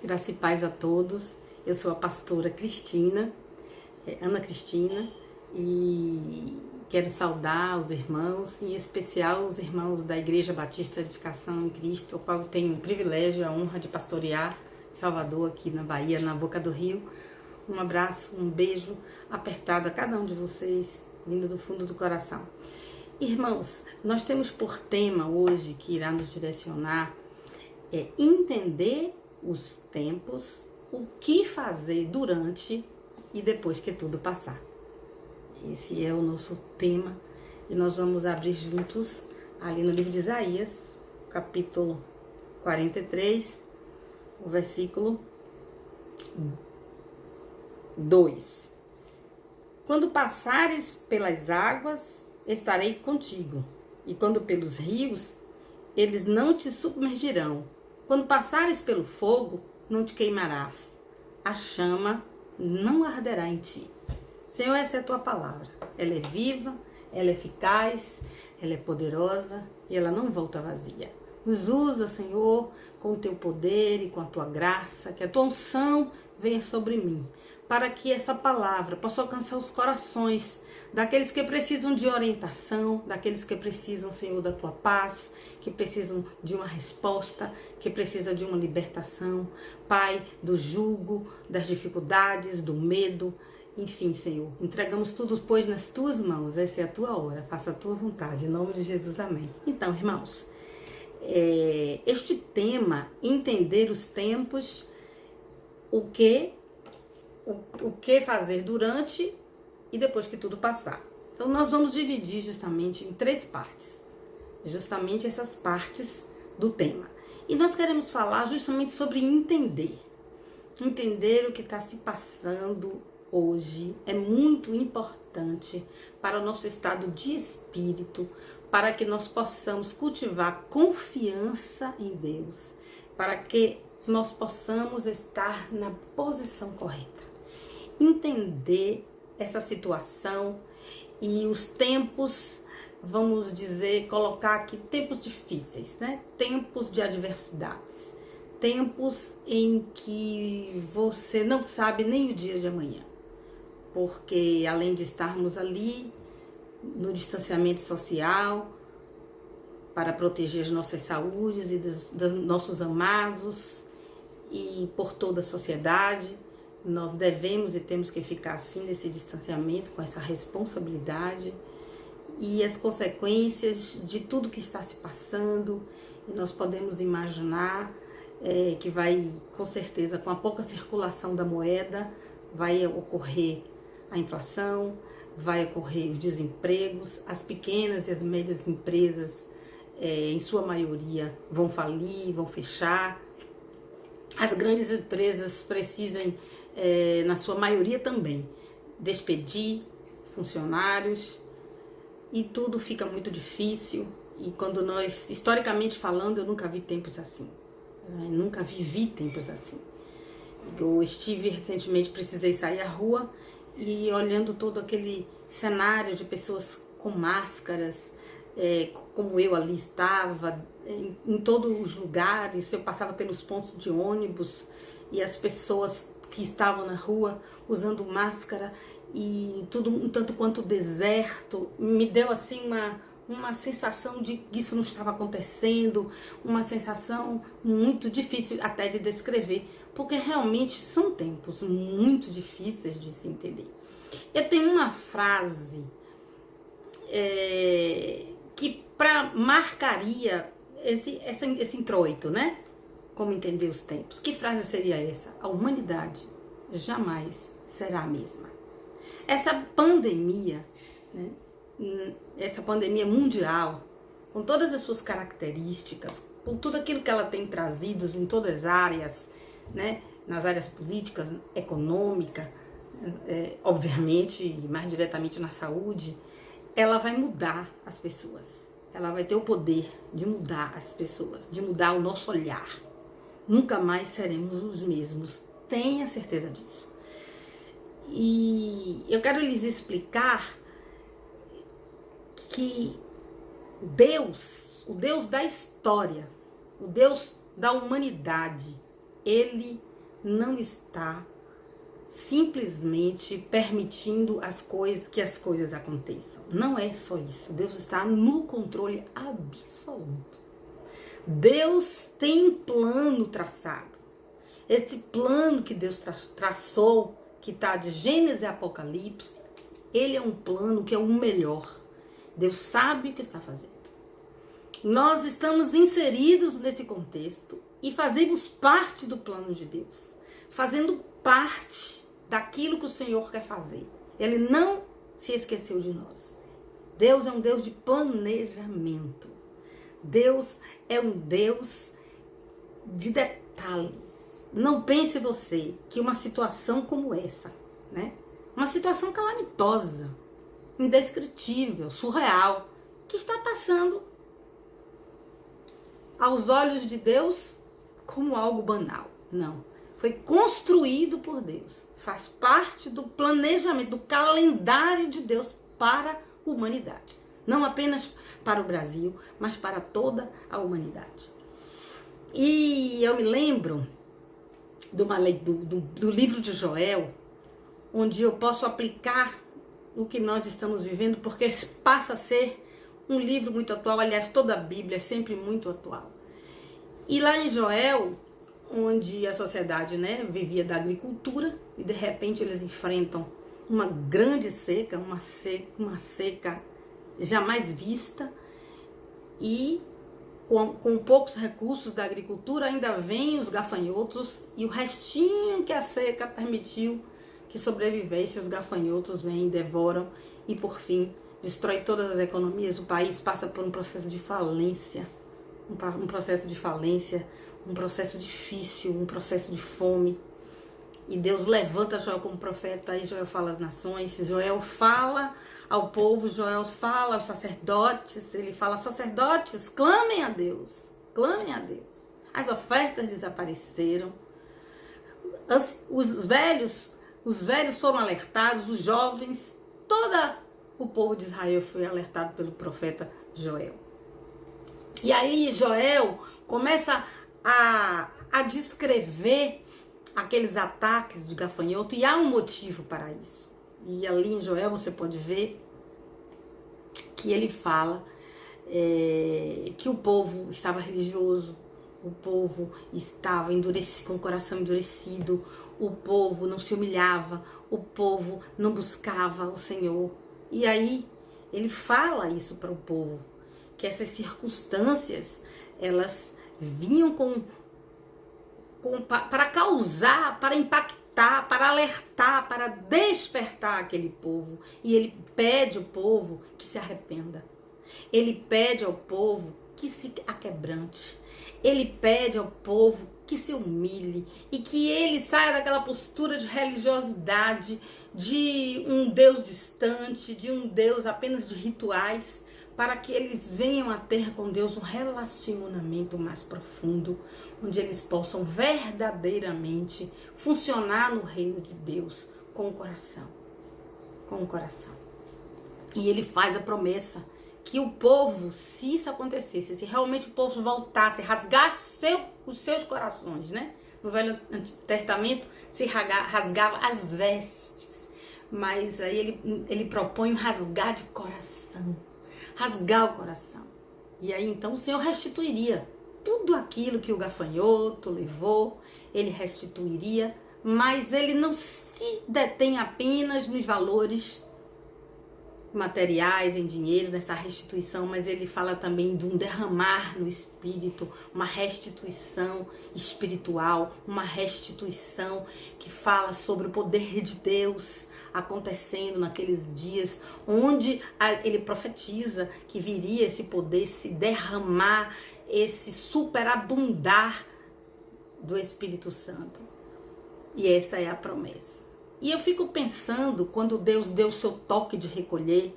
Graça e paz a todos. Eu sou a pastora Cristina, Ana Cristina, e quero saudar os irmãos, em especial os irmãos da Igreja Batista Edificação em Cristo, o qual tenho o privilégio e a honra de pastorear em Salvador, aqui na Bahia, na Boca do Rio. Um abraço, um beijo apertado a cada um de vocês, vindo do fundo do coração. Irmãos, nós temos por tema hoje, que irá nos direcionar, entender os tempos, o que fazer durante e depois que tudo passar. Esse é o nosso tema e nós vamos abrir juntos ali no livro de Isaías, capítulo 43, o versículo 2. Quando passares pelas águas, estarei contigo, e quando pelos rios, eles não te submergirão. Quando passares pelo fogo, não te queimarás. A chama não arderá em ti. Senhor, essa é a tua palavra. Ela é viva, ela é eficaz, ela é poderosa e ela não volta vazia. Nos usa, Senhor, com o teu poder e com a tua graça, que a tua unção venha sobre mim, para que essa palavra possa alcançar os corações daqueles que precisam de orientação, daqueles que precisam, Senhor, da tua paz, que precisam de uma resposta, que precisam de uma libertação, Pai, do jugo, das dificuldades, do medo, enfim, Senhor, entregamos tudo, pois, nas tuas mãos. Essa é a tua hora, faça a tua vontade, em nome de Jesus, amém. Então, irmãos, este tema, entender os tempos, o que fazer durante e depois que tudo passar. Então nós vamos dividir justamente em 3 partes, justamente essas partes do tema. E nós queremos falar justamente sobre entender o que está se passando hoje. É muito importante para o nosso estado de espírito, para que nós possamos cultivar confiança em Deus, para que nós possamos estar na posição correta. Entender essa situação e os tempos, vamos dizer, colocar aqui tempos difíceis, né? Tempos de adversidades, tempos em que você não sabe nem o dia de amanhã, porque além de estarmos ali no distanciamento social para proteger as nossas saúdes e dos nossos amados e por toda a sociedade, nós devemos e temos que ficar assim nesse distanciamento, com essa responsabilidade e as consequências de tudo que está se passando. E nós podemos imaginar que vai, com certeza, com a pouca circulação da moeda, vai ocorrer a inflação, vai ocorrer os desempregos, as pequenas e as médias empresas, em sua maioria, vão falir, vão fechar. As grandes empresas precisam, na sua maioria também, despedir funcionários e tudo fica muito difícil. E quando nós, historicamente falando, eu nunca vi tempos assim, nunca vivi tempos assim. Eu estive recentemente, precisei sair à rua e olhando todo aquele cenário de pessoas com máscaras, como eu ali estava, em todos os lugares. Eu passava pelos pontos de ônibus e as pessoas que estavam na rua usando máscara e tudo um tanto quanto deserto, me deu assim uma sensação de que isso não estava acontecendo, uma sensação muito difícil até de descrever, porque realmente são tempos muito difíceis de se entender. Eu tenho uma frase que marcaria esse introito, né? Como entender os tempos. Que frase seria essa? A humanidade jamais será a mesma. Essa pandemia, né? Essa pandemia mundial, com todas as suas características, com tudo aquilo que ela tem trazido em todas as áreas, né? Nas áreas políticas, econômica, obviamente, e mais diretamente na saúde, ela vai mudar as pessoas. Ela vai ter o poder de mudar as pessoas, de mudar o nosso olhar. Nunca mais seremos os mesmos, tenha certeza disso. E eu quero lhes explicar que o Deus da história, o Deus da humanidade, ele não está simplesmente permitindo que as coisas aconteçam. Não é só isso. Deus está no controle absoluto. Deus tem um plano traçado. Este plano que Deus traçou, que está de Gênesis e Apocalipse, ele é um plano que é o melhor. Deus sabe o que está fazendo. Nós estamos inseridos nesse contexto e fazemos parte do plano de Deus. Fazendo parte daquilo que o Senhor quer fazer. Ele não se esqueceu de nós. Deus é um Deus de planejamento. Deus é um Deus de detalhes. Não pense você que uma situação como essa, né? Uma situação calamitosa, indescritível, surreal, que está passando aos olhos de Deus como algo banal. Não. Foi construído por Deus. Faz parte do planejamento, do calendário de Deus para a humanidade. Não apenas para o Brasil, mas para toda a humanidade. E eu me lembro do livro de Joel, onde eu posso aplicar o que nós estamos vivendo, porque passa a ser um livro muito atual. Aliás, toda a Bíblia é sempre muito atual. E lá em Joel, onde a sociedade, né, vivia da agricultura, e de repente eles enfrentam uma grande seca, uma seca jamais vista, e com poucos recursos da agricultura ainda vêm os gafanhotos, e o restinho que a seca permitiu que sobrevivesse, os gafanhotos vêm e devoram, e por fim destrói todas as economias. O país passa por um processo de falência, um processo difícil, um processo de fome. E Deus levanta Joel como profeta, e Joel fala às nações, Joel fala ao povo, Joel fala aos sacerdotes, ele fala: sacerdotes, clamem a Deus, clamem a Deus. As ofertas desapareceram, os velhos foram alertados, os jovens, todo o povo de Israel foi alertado pelo profeta Joel. E aí Joel começa a descrever aqueles ataques de gafanhoto, e há um motivo para isso. E ali em Joel você pode ver que ele fala que o povo estava religioso, o povo estava endurecido, com o coração endurecido, o povo não se humilhava, o povo não buscava o Senhor. E aí ele fala isso para o povo, que essas circunstâncias, elas vinham para causar, para impactar, para alertar, para despertar aquele povo. E ele pede ao povo que se arrependa. Ele pede ao povo que se aquebrante. Ele pede ao povo que se humilhe e que ele saia daquela postura de religiosidade, de um Deus distante, de um Deus apenas de rituais, para que eles venham a ter com Deus um relacionamento mais profundo, onde eles possam verdadeiramente funcionar no reino de Deus com o coração. Com o coração. E ele faz a promessa que o povo, se isso acontecesse, se realmente o povo voltasse, rasgasse os seus corações, né? No Velho Testamento se rasgava as vestes, mas aí ele propõe um rasgar de coração, rasgar o coração. E aí então o Senhor restituiria tudo aquilo que o gafanhoto levou, ele restituiria, mas ele não se detém apenas nos valores materiais, em dinheiro, nessa restituição, mas ele fala também de um derramar no espírito, uma restituição espiritual, uma restituição que fala sobre o poder de Deus acontecendo naqueles dias, onde ele profetiza que viria esse poder se derramar, esse superabundar do Espírito Santo. E essa é a promessa. E eu fico pensando, quando Deus deu o seu toque de recolher,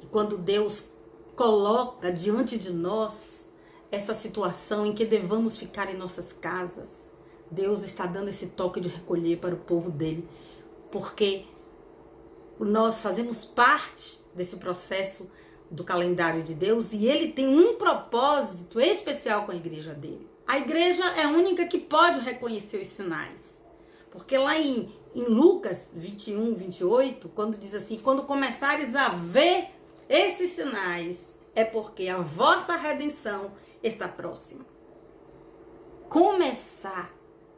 e quando Deus coloca diante de nós essa situação em que devamos ficar em nossas casas, Deus está dando esse toque de recolher para o povo dele, porque nós fazemos parte desse processo do calendário de Deus, e ele tem um propósito especial com a igreja dele. A igreja é a única que pode reconhecer os sinais. Porque lá em Lucas 21, 28, quando diz assim, quando começares a ver esses sinais, é porque a vossa redenção está próxima.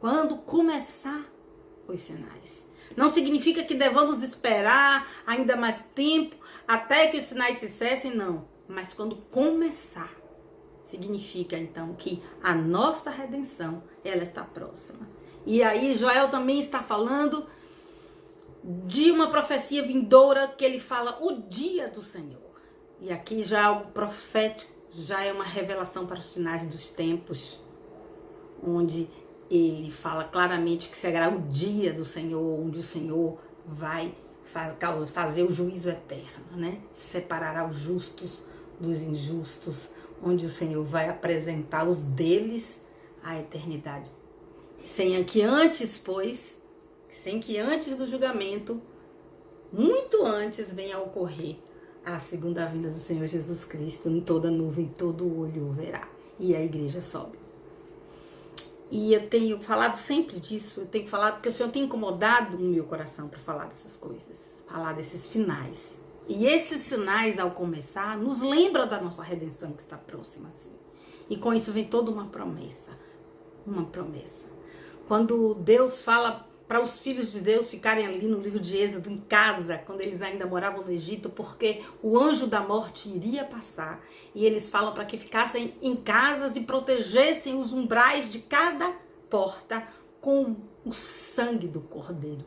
Quando começar os sinais. Não significa que devamos esperar ainda mais tempo até que os sinais se cessem, não. Mas quando começar, significa então que a nossa redenção, ela está próxima. E aí Joel também está falando de uma profecia vindoura que ele fala o dia do Senhor. E aqui já é algo profético, já é uma revelação para os finais dos tempos, onde ele fala claramente que será o dia do Senhor, onde o Senhor vai fazer o juízo eterno, né? Separará os justos dos injustos, onde o Senhor vai apresentar os deles à eternidade. Sem que antes do julgamento, muito antes, venha a ocorrer a segunda vinda do Senhor Jesus Cristo, em toda nuvem, todo olho o verá. E a igreja sobe. E eu tenho falado sempre disso, eu tenho falado porque o Senhor tem incomodado no meu coração para falar dessas coisas, falar desses finais. E esses sinais, ao começar, nos lembram da nossa redenção que está próxima, assim. E com isso vem toda uma promessa. Uma promessa. Quando Deus fala para os filhos de Deus ficarem ali no livro de Êxodo, em casa, quando eles ainda moravam no Egito, porque o anjo da morte iria passar. E eles falam para que ficassem em casas e protegessem os umbrais de cada porta com o sangue do Cordeiro,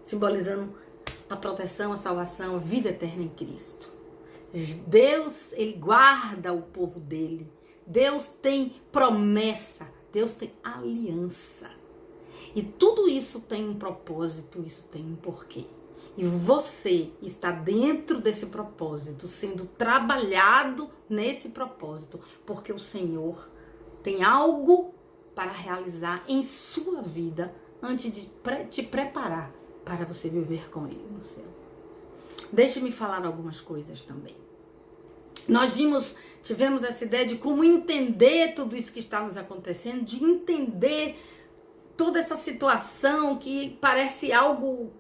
simbolizando a proteção, a salvação, a vida eterna em Cristo. Deus, ele guarda o povo dele. Deus tem promessa, Deus tem aliança. E tudo isso tem um propósito, isso tem um porquê. E você está dentro desse propósito, sendo trabalhado nesse propósito, porque o Senhor tem algo para realizar em sua vida antes de te preparar para você viver com Ele no céu. Deixe-me falar algumas coisas também. Nós tivemos essa ideia de como entender tudo isso que está nos acontecendo, de entender toda essa situação que parece algo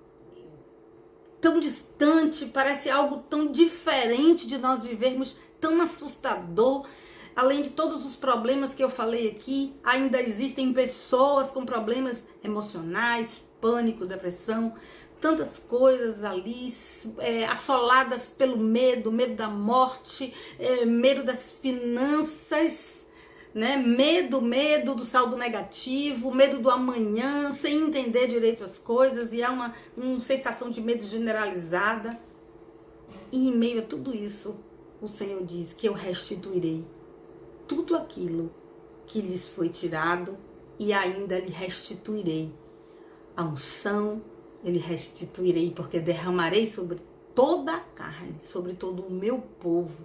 tão distante, parece algo tão diferente de nós vivermos, tão assustador. Além de todos os problemas que eu falei aqui, ainda existem pessoas com problemas emocionais, pânico, depressão, tantas coisas ali, assoladas pelo medo da morte, medo das finanças, né? Medo do saldo negativo, medo do amanhã, sem entender direito as coisas, e há uma sensação de medo generalizada. E em meio a tudo isso, o Senhor diz que eu restituirei tudo aquilo que lhes foi tirado, e ainda lhe restituirei a unção, eu lhe restituirei, porque derramarei sobre toda a carne, sobre todo o meu povo,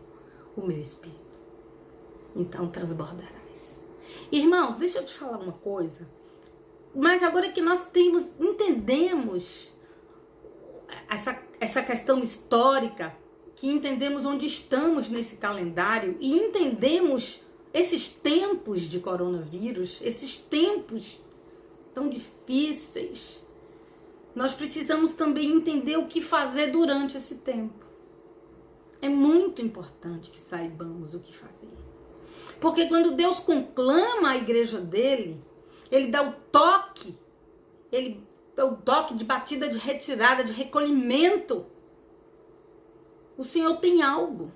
o meu espírito. Então transbordarás. Irmãos, deixa eu te falar uma coisa. Mas agora que nós entendemos essa questão histórica, que entendemos onde estamos nesse calendário e entendemos esses tempos de coronavírus, esses tempos tão difíceis, nós precisamos também entender o que fazer durante esse tempo. É muito importante que saibamos o que fazer. Porque quando Deus conclama a igreja dele, ele dá o toque, ele dá o toque de batida, de retirada, de recolhimento. O Senhor tem algo.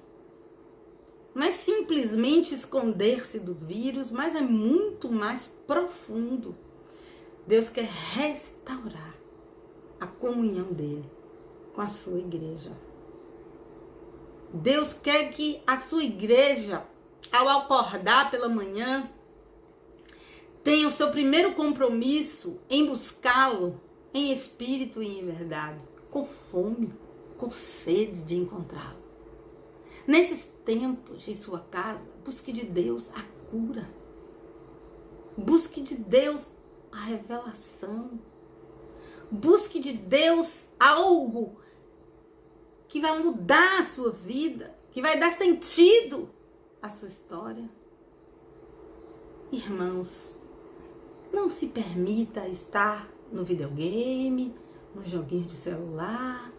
Não é simplesmente esconder-se do vírus, mas é muito mais profundo. Deus quer restaurar a comunhão dele com a sua igreja. Deus quer que a sua igreja, ao acordar pela manhã, tenha o seu primeiro compromisso em buscá-lo em espírito e em verdade, com fome, com sede de encontrá-lo. Nesses tempos, em sua casa, busque de Deus a cura. Busque de Deus a revelação. Busque de Deus algo que vai mudar a sua vida, que vai dar sentido à sua história. Irmãos, não se permita estar no videogame, no joguinho de celular,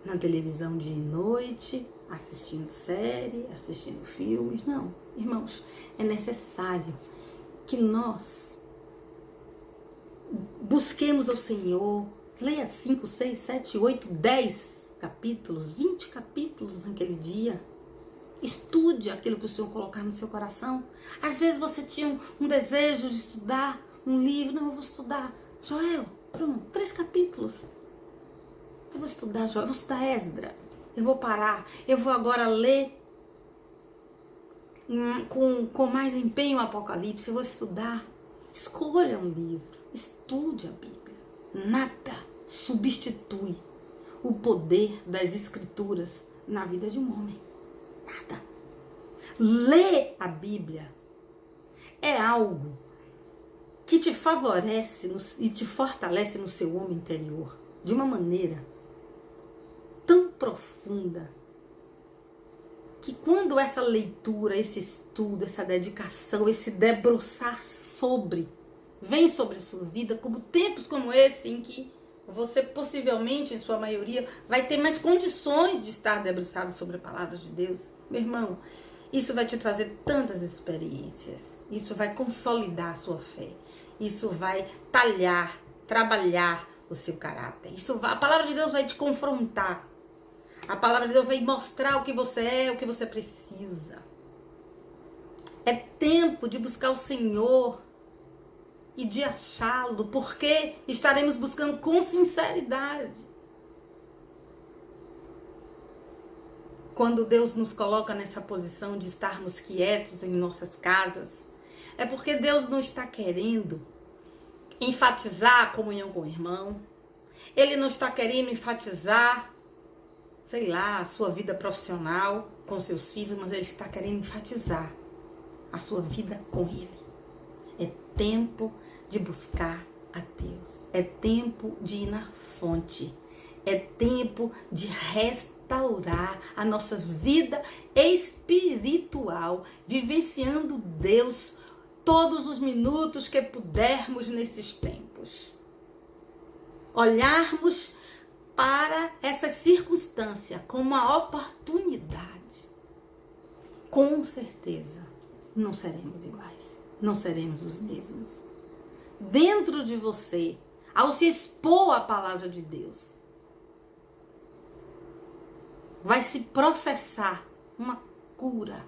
na televisão de noite, assistindo série, assistindo filmes. Não, irmãos, é necessário que nós busquemos ao Senhor. Leia 5, 6, 7, 8, 10 capítulos, 20 capítulos naquele dia. Estude aquilo que o Senhor colocar no seu coração. Às vezes você tinha um desejo de estudar um livro. Não, eu vou estudar Joel, pronto, 3 capítulos. Eu vou estudar Joel, eu vou estudar Esdra. Eu vou parar, eu vou agora ler com mais empenho o Apocalipse. Eu vou estudar. Escolha um livro, estude a Bíblia. Nada substitui o poder das Escrituras na vida de um homem. Nada. Ler a Bíblia é algo que te favorece e te fortalece no seu homem interior de uma maneira tão profunda que quando essa leitura, esse estudo, essa dedicação, esse debruçar vem sobre a sua vida, como tempos como esse em que você possivelmente, em sua maioria, vai ter mais condições de estar debruçado sobre a palavra de Deus. Meu irmão, isso vai te trazer tantas experiências. Isso vai consolidar a sua fé. Isso vai talhar, trabalhar o seu caráter. A palavra de Deus vai te confrontar. A palavra de Deus vai mostrar o que você é, o que você precisa. É tempo de buscar o Senhor e de achá-lo, porque estaremos buscando com sinceridade. Quando Deus nos coloca nessa posição de estarmos quietos em nossas casas, é porque Deus não está querendo enfatizar a comunhão com o irmão. Ele não está querendo enfatizar, sei lá, a sua vida profissional com seus filhos, mas Ele está querendo enfatizar a sua vida com Ele. É tempo de buscar a Deus. É tempo de ir na fonte. É tempo de restaurar a nossa vida espiritual, vivenciando Deus todos os minutos que pudermos nesses tempos. Olharmos para essa circunstância como uma oportunidade. Com certeza, não seremos iguais. Não seremos os mesmos. Dentro de você, ao se expor à palavra de Deus, vai se processar uma cura.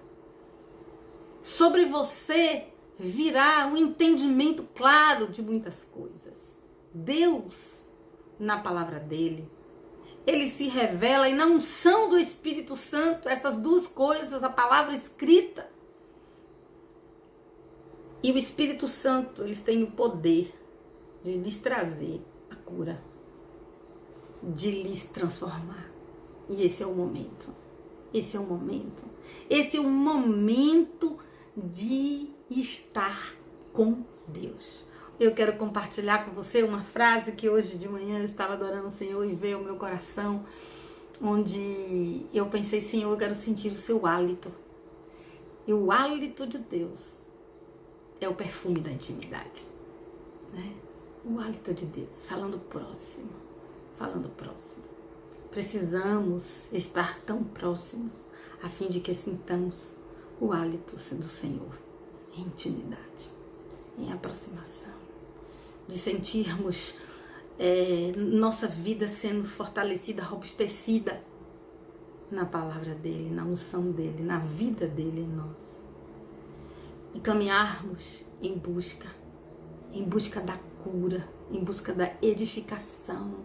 Sobre você virá um entendimento claro de muitas coisas. Deus, na palavra dele, ele se revela e na unção do Espírito Santo, essas duas coisas, a palavra escrita e o Espírito Santo, eles têm o poder de lhes trazer a cura, de lhes transformar. E esse é o momento. Esse é o momento. Esse é o momento de estar com Deus. Eu quero compartilhar com você uma frase que hoje de manhã eu estava adorando o Senhor e veio ao meu coração, onde eu pensei, Senhor, eu quero sentir o seu hálito. E o hálito de Deus é o perfume da intimidade, né? O hálito de Deus, falando próximo, falando próximo. Precisamos estar tão próximos a fim de que sintamos o hálito do Senhor em intimidade, em aproximação, de sentirmos nossa vida sendo fortalecida, robustecida na palavra dele, na unção dele, na vida dele em nós. E caminharmos em busca da cura, em busca da edificação,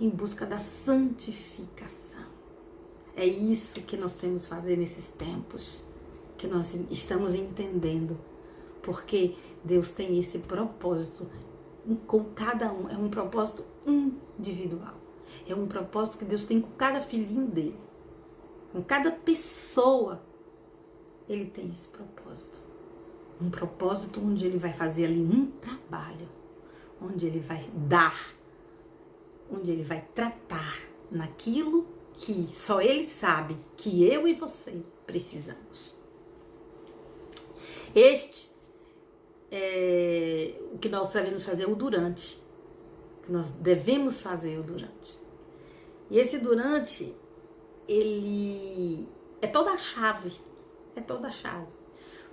em busca da santificação. É isso que nós temos que fazer nesses tempos, que nós estamos entendendo, porque Deus tem esse propósito com cada um, é um propósito individual, é um propósito que Deus tem com cada filhinho dele, com cada pessoa, ele tem esse propósito. Um propósito onde ele vai fazer ali um trabalho, onde ele vai dar, onde ele vai tratar naquilo que só ele sabe que eu e você precisamos. Este o que nós devemos fazer o durante. O que nós devemos fazer o durante. E esse durante, ele é toda a chave. É toda a chave.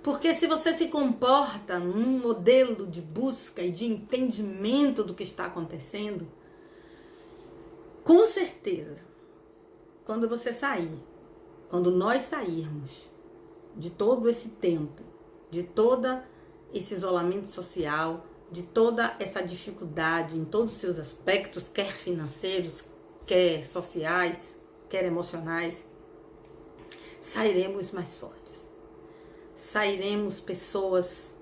Porque se você se comporta num modelo de busca e de entendimento do que está acontecendo, com certeza, quando você sair, quando nós sairmos de todo esse tempo, de todo esse isolamento social, de toda essa dificuldade em todos os seus aspectos, quer financeiros, quer sociais, quer emocionais, sairemos mais fortes. Sairemos pessoas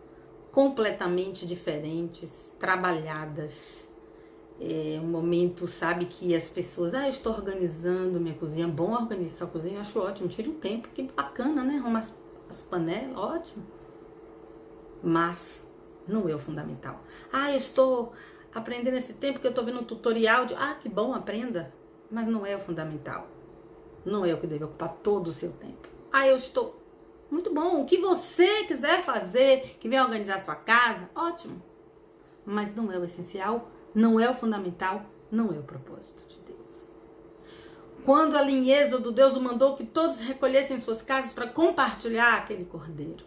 completamente diferentes, trabalhadas. É um momento, sabe, que as pessoas, eu estou organizando minha cozinha, bom organizar a cozinha, eu acho ótimo, tire um tempo, que bacana, né, arrumar as panelas, ótimo. Mas não é o fundamental. Eu estou aprendendo esse tempo que eu estou vendo um tutorial de, que bom, aprenda, mas não é o fundamental. Não é o que deve ocupar todo o seu tempo. Eu estou, muito bom, o que você quiser fazer, que venha organizar a sua casa, ótimo. Mas não é o essencial, não é o fundamental, não é o propósito de Deus. Quando ali em Êxodo, Deus mandou que todos recolhessem suas casas para compartilhar aquele cordeiro.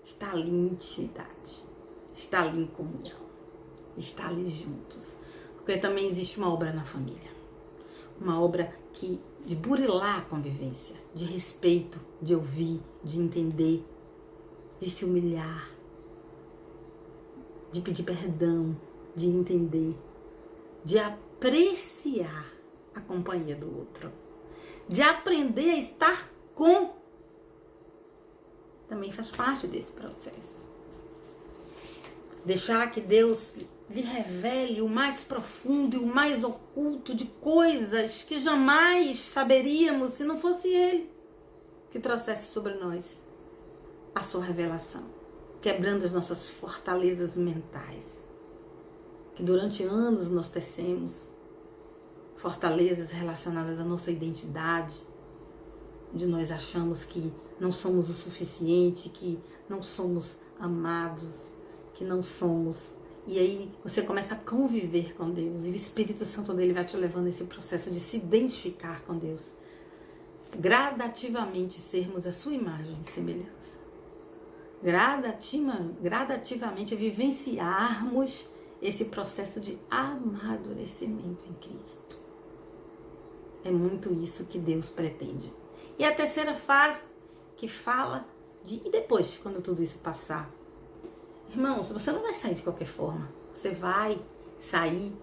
Está ali em intimidade, está ali em comunhão, está ali juntos. Porque também existe uma obra na família. Uma obra de burilar a convivência, de respeito, de ouvir, de entender, de se humilhar, de pedir perdão, de entender, de apreciar a companhia do outro, de aprender a estar com. Também faz parte desse processo. Deixar que Deus lhe revele o mais profundo e o mais oculto de coisas que jamais saberíamos se não fosse Ele que trouxesse sobre nós a sua revelação, quebrando as nossas fortalezas mentais, que durante anos nós tecemos, fortalezas relacionadas à nossa identidade, onde nós achamos que não somos o suficiente, que não somos amados, que não somos. E aí você começa a conviver com Deus, e o Espírito Santo dele vai te levando a esse processo de se identificar com Deus, gradativamente sermos a sua imagem e semelhança, gradativamente vivenciarmos esse processo de amadurecimento em Cristo. É muito isso que Deus pretende. E a terceira fase, que fala de, e depois, quando tudo isso passar? Irmãos, você não vai sair de qualquer forma. Você vai sair,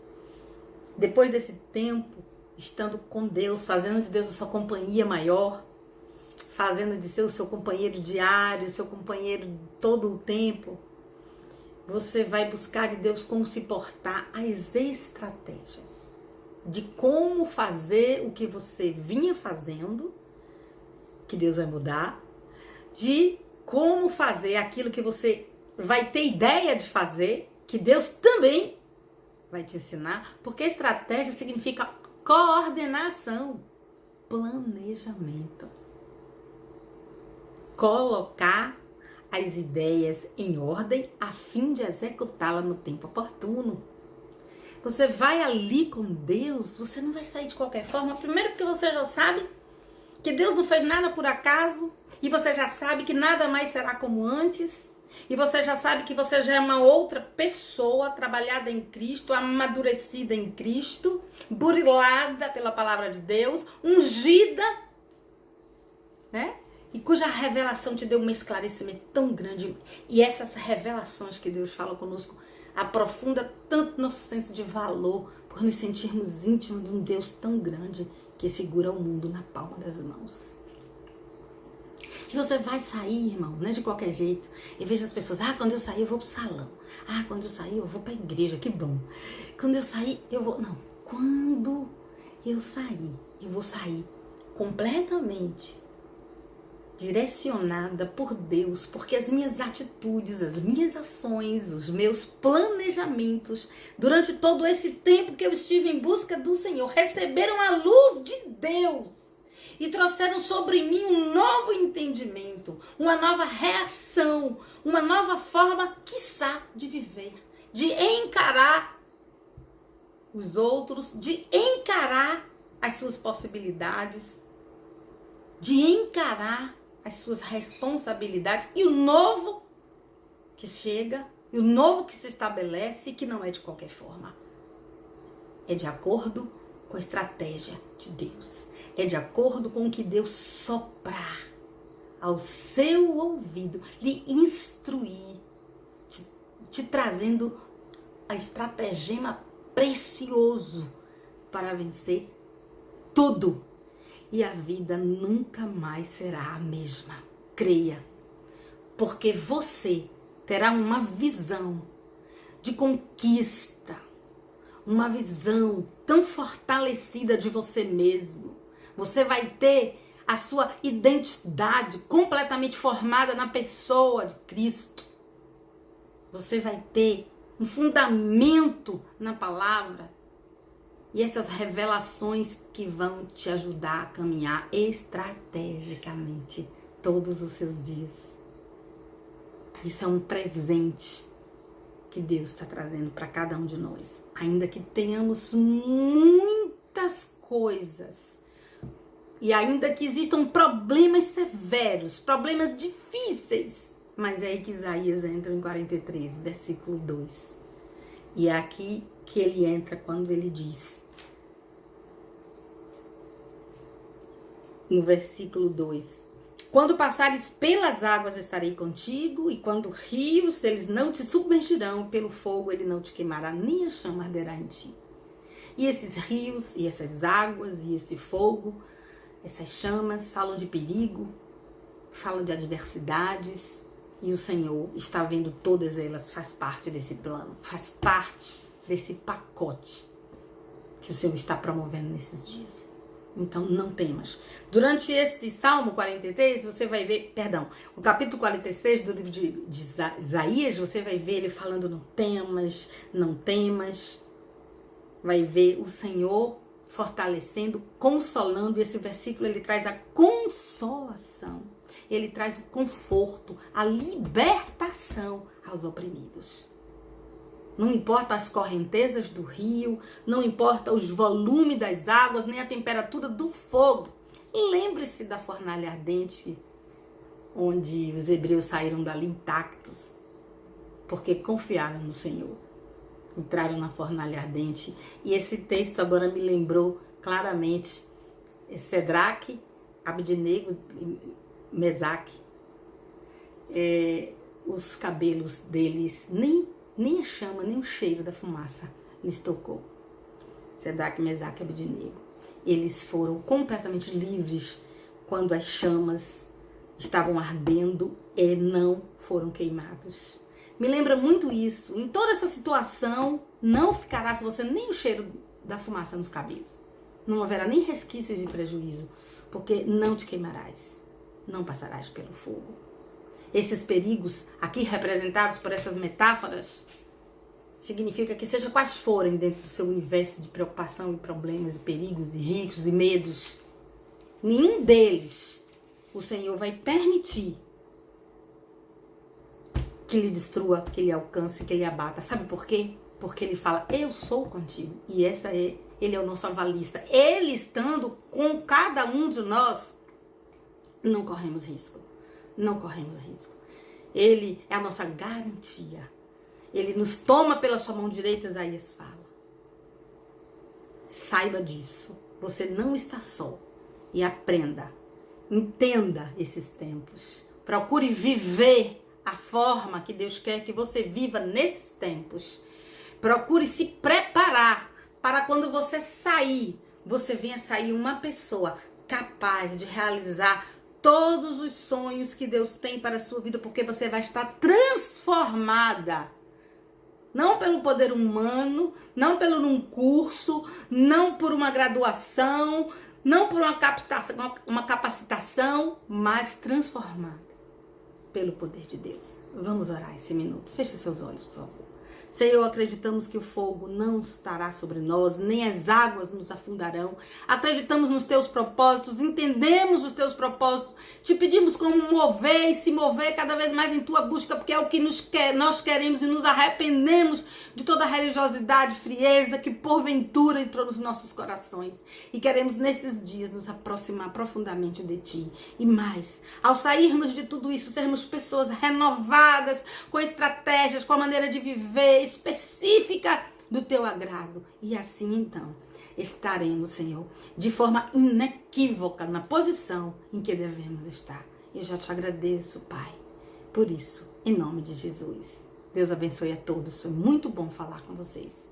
depois desse tempo, estando com Deus, fazendo de Deus a sua companhia maior, fazendo de ser o seu companheiro diário, o seu companheiro todo o tempo. Você vai buscar de Deus como se portar, as estratégias de como fazer o que você vinha fazendo, que Deus vai mudar, de como fazer aquilo que você vai ter ideia de fazer, que Deus também vai te ensinar, porque estratégia significa coordenação, planejamento. Colocar as ideias em ordem a fim de executá-la no tempo oportuno. Você vai ali com Deus, você não vai sair de qualquer forma. Primeiro porque você já sabe que Deus não fez nada por acaso, e você já sabe que nada mais será como antes, e você já sabe que você já é uma outra pessoa, trabalhada em Cristo, amadurecida em Cristo, burilada pela palavra de Deus, ungida, né? E cuja revelação te deu um esclarecimento tão grande. E essas revelações que Deus fala conosco aprofunda tanto nosso senso de valor, por nos sentirmos íntimos de um Deus tão grande que segura o mundo na palma das mãos. Que você vai sair, irmão, não é de qualquer jeito. Eu vejo as pessoas, quando eu sair eu vou pro salão. Quando eu sair eu vou pra igreja, que bom. Quando eu sair eu vou... Não, quando eu vou sair completamente direcionada por Deus, porque as minhas atitudes, as minhas ações, os meus planejamentos, durante todo esse tempo que eu estive em busca do Senhor, receberam a luz de Deus. e trouxeram sobre mim um novo entendimento, uma nova reação, uma nova forma, quiçá, de viver, de encarar os outros, de encarar as suas possibilidades, de encarar as suas responsabilidades e o novo que chega, e o novo que se estabelece e que não é de qualquer forma. É de acordo com a estratégia de Deus. É de acordo com o que Deus soprar ao seu ouvido, lhe instruir, te trazendo a estratagema precioso para vencer tudo. E a vida nunca mais será a mesma. Creia. Porque você terá uma visão de conquista, uma visão tão fortalecida de você mesmo. Você vai ter a sua identidade completamente formada na pessoa de Cristo. Você vai ter um fundamento na palavra e essas revelações que vão te ajudar a caminhar estrategicamente todos os seus dias. Isso é um presente que Deus está trazendo para cada um de nós. Ainda que tenhamos muitas coisas e ainda que existam problemas severos, problemas difíceis, mas é aí que Isaías entra em 43, versículo 2. E é aqui que ele entra quando ele diz, no versículo 2, quando passares pelas águas estarei contigo, e quando rios eles não te submergirão, pelo fogo ele não te queimará, nem a chama arderá em ti. E esses rios, e essas águas, e esse fogo, essas chamas falam de perigo, falam de adversidades, e o Senhor está vendo todas elas, faz parte desse plano, faz parte desse pacote que o Senhor está promovendo nesses dias. Então não temas. Durante esse Salmo 43, você vai ver, o capítulo 46 do livro de Isaías, você vai ver ele falando não temas, não temas. Vai ver o Senhor fortalecendo, consolando. E esse versículo ele traz a consolação. Ele traz o conforto, a libertação aos oprimidos. Não importa as correntezas do rio, não importa os volumes das águas, nem a temperatura do fogo. Lembre-se da fornalha ardente, onde os hebreus saíram dali intactos, porque confiaram no Senhor. Entraram na fornalha ardente. E esse texto agora me lembrou claramente Sedraque, Abdenego, Mesaque. Os cabelos deles, nem a chama, nem o cheiro da fumaça lhes tocou. Sedraque, Mesaque e Abdenego. Eles foram completamente livres quando as chamas estavam ardendo e não foram queimados. Me lembra muito isso. Em toda essa situação, não ficará se você nem o cheiro da fumaça nos cabelos. Não haverá nem resquícios de prejuízo, porque não te queimarás, não passarás pelo fogo. Esses perigos, aqui representados por essas metáforas, significa que seja quais forem dentro do seu universo de preocupação e problemas e perigos e riscos e medos, nenhum deles o Senhor vai permitir que lhe destrua, que lhe alcance, que lhe abata. Sabe por quê? Porque ele fala, eu sou contigo. E ele é o nosso avalista. Ele estando com cada um de nós, não corremos risco. Não corremos risco. Ele é a nossa garantia. Ele nos toma pela sua mão direita, Isaías fala. Saiba disso. Você não está só. E aprenda. Entenda esses tempos. Procure viver a forma que Deus quer que você viva nesses tempos. Procure se preparar para quando você sair, você venha sair uma pessoa capaz de realizar todos os sonhos que Deus tem para a sua vida, porque você vai estar transformada. Não pelo poder humano, não pelo um curso, não por uma graduação, não por uma capacitação, mas transformada pelo poder de Deus. Vamos orar esse minuto. Feche seus olhos, por favor. Senhor, acreditamos que o fogo não estará sobre nós, nem as águas nos afundarão. Acreditamos nos teus propósitos, entendemos os teus propósitos. Te pedimos como mover e se mover cada vez mais em tua busca, porque é o que nós queremos e nos arrependemos de toda a religiosidade, frieza que porventura entrou nos nossos corações. E queremos nesses dias nos aproximar profundamente de ti. E mais, ao sairmos de tudo isso, sermos pessoas renovadas, com estratégias, com a maneira de viver específica do teu agrado. E assim então estaremos, Senhor, de forma inequívoca na posição em que devemos estar. Eu já te agradeço, Pai, por isso, em nome de Jesus. Deus abençoe a todos. Foi muito bom falar com vocês.